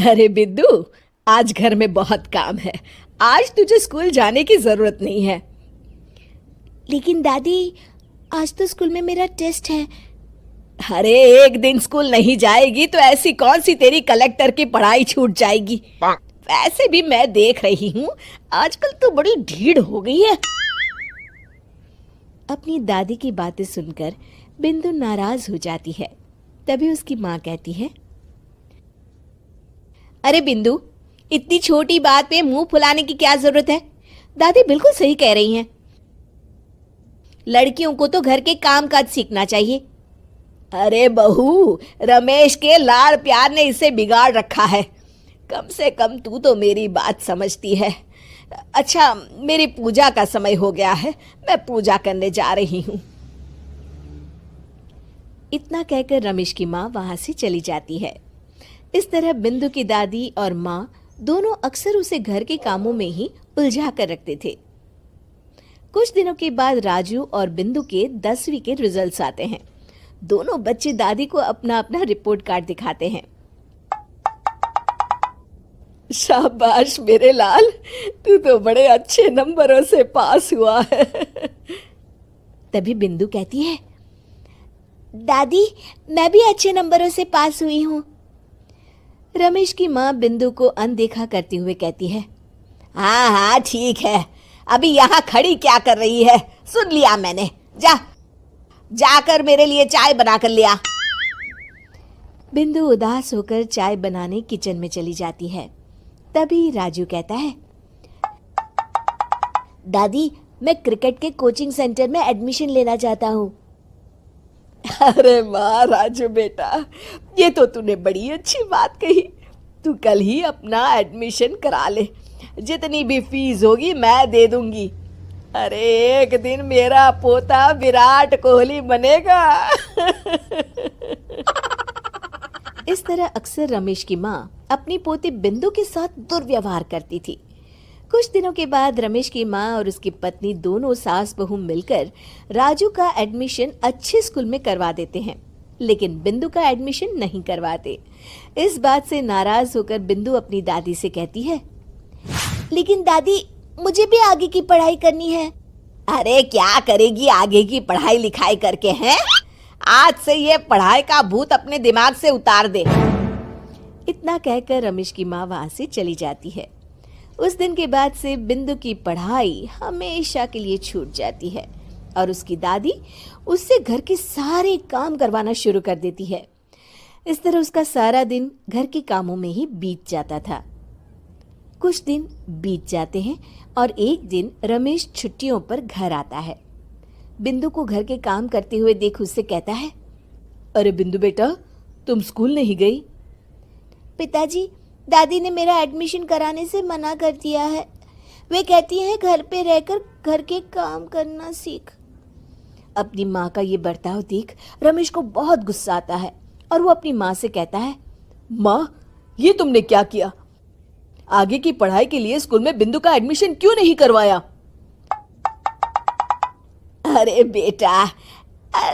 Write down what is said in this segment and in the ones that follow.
अरे बिद्दू, आज घर में बहुत काम है। आज तुझे स्कूल जाने की जरूरत नहीं है। लेकिन दादी, आज तो स्कूल में मेरा टेस्ट है। अरे एक दिन स्कूल नहीं जाएगी तो ऐसी कौन सी तेरी कलेक्टर की पढ़ाई छूट जाएगी। वैसे भी मैं देख रही हूँ आजकल तो बड़ी ढीठ हो गई है। अपनी दादी की बातें सुनकर बिंदु नाराज हो जाती है। तभी उसकी माँ कहती है, अरे बिंदु, इतनी छोटी बात पे मुंह फुलाने की क्या जरूरत है। दादी बिल्कुल सही कह रही हैं। लड़कियों को तो घर के काम काज सीखना चाहिए। अरे बहू, रमेश के लाड़ प्यार ने इसे बिगाड़ रखा है। कम से कम तू तो मेरी बात समझती है। अच्छा, मेरी पूजा का समय हो गया है, मैं पूजा करने जा रही हूँ। इतना कहकर रमेश की माँ वहां से चली जाती है। इस तरह बिंदु की दादी और माँ दोनों अक्सर उसे घर के कामों में ही उलझा कर रखते थे। कुछ दिनों के बाद राजू और बिंदु के 10वीं के रिजल्ट्स आते हैं। दोनों बच्चे दादी को अपना अपना रिपोर्ट कार्ड दिखाते हैं। शाबाश मेरे लाल, तू तो बड़े अच्छे नंबरों से पास हुआ है। तभी बिंदु कहती है, दादी मैं भी अच्छे नंबरों से पास हुई हूँ। रमेश की माँ बिंदु को अनदेखा करते हुए कहती है, हाँ हाँ ठीक है, अभी यहाँ खड़ी क्या कर रही है, सुन लिया मैंने। जाकर मेरे लिए चाय बना कर लिया। बिंदु उदास होकर चाय बनाने किचन में चली जाती है। तभी राजू कहता है, दादी मैं क्रिकेट के कोचिंग सेंटर में एडमिशन लेना चाहता हूँ। अरे वाह राजू बेटा, ये तो तूने बड़ी अच्छी बात कही। तू कल ही अपना एडमिशन करा ले, जितनी भी फीस होगी मैं दे दूंगी। अरे एक दिन मेरा पोता विराट कोहली बनेगा। इस तरह अक्सर रमेश की माँ अपनी पोती बिंदु के साथ दुर्व्यवहार करती थी। कुछ दिनों के बाद रमेश की माँ और उसकी पत्नी दोनों सास बहू मिलकर राजू का एडमिशन अच्छे स्कूल में करवा देते हैं, लेकिन बिंदु का एडमिशन नहीं करवाते। इस बात से नाराज होकर बिंदु अपनी दादी से कहती है, लेकिन दादी मुझे भी आगे की पढ़ाई करनी है। अरे क्या करेगी आगे की पढ़ाई लिखाई करके, हैं? आज से ये पढ़ाई का भूत अपने दिमाग से उतार दे। इतना कहकर रमेश की माँ वहां से चली जाती है। उस दिन के बाद से बिंदु की पढ़ाई हमेशा के लिए छूट जाती है और उसकी दादी उससे घर के सारे काम करवाना शुरू कर देती है। इस तरह उसका सारा दिन घर के कामों में ही बीत जाता था। कुछ दिन बीत जाते हैं और एक दिन रमेश छुट्टियों पर घर आता है। बिंदु को घर के काम करते हुए देख उससे कहता है, अरे बिंदु बेटा, तुम स्कूल नहीं गई? पिताजी, दादी ने मेरा एडमिशन कराने से मना कर दिया है। वे कहती हैं घर पे रहकर घर के काम करना सीख। अपनी माँ का ये बर्ताव देख रमेश को बहुत गुस्सा आता है और वो अपनी माँ से कहता है, माँ ये तुमने क्या किया? आगे की पढ़ाई के लिए स्कूल में बिंदु का एडमिशन क्यों नहीं करवाया? अरे बेटा,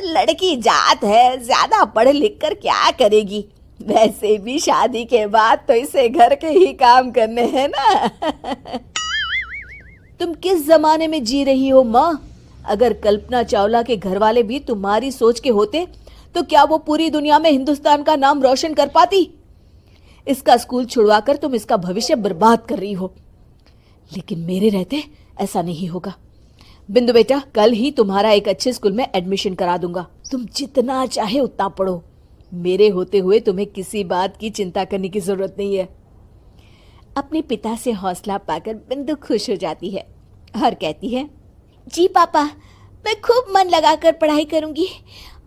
लड़की जात है, ज्यादा पढ़ लिख कर क्या करेगी? वैसे भी शादी के बाद तो इसे घर के ही काम करने हैं ना। तुम किस जमाने में जी रही हो माँ? अगर कल्पना चावला के घर वाले भी तुम्हारी सोच के होते तो क्या वो पूरी दुनिया में हिंदुस्तान का नाम रोशन कर पाती? इसका स्कूल छुड़वाकर तुम इसका भविष्य बर्बाद कर रही हो, लेकिन मेरे रहते ऐसा नहीं होगा। बिंदु बेटा, कल ही तुम्हारा एक अच्छे स्कूल में एडमिशन करा दूंगा। तुम जितना चाहे उतना पढ़ो। मेरे होते हुए तुम्हें किसी बात की चिंता करने की जरूरत नहीं है। अपने पिता से हौसला पाकर बिंदु खुश हो जाती है और कहती है, जी पापा, मैं खूब मन लगाकर पढ़ाई करूंगी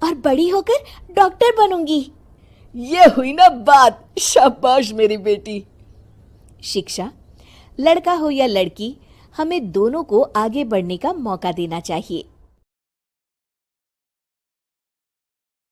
और बड़ी होकर डॉक्टर बनूंगी। ये हुई ना बात, शाबाश मेरी बेटी। शिक्षा, लड़का हो या लड़की, हमें दोनों को आगे बढ़ने का मौका देना चाहिए।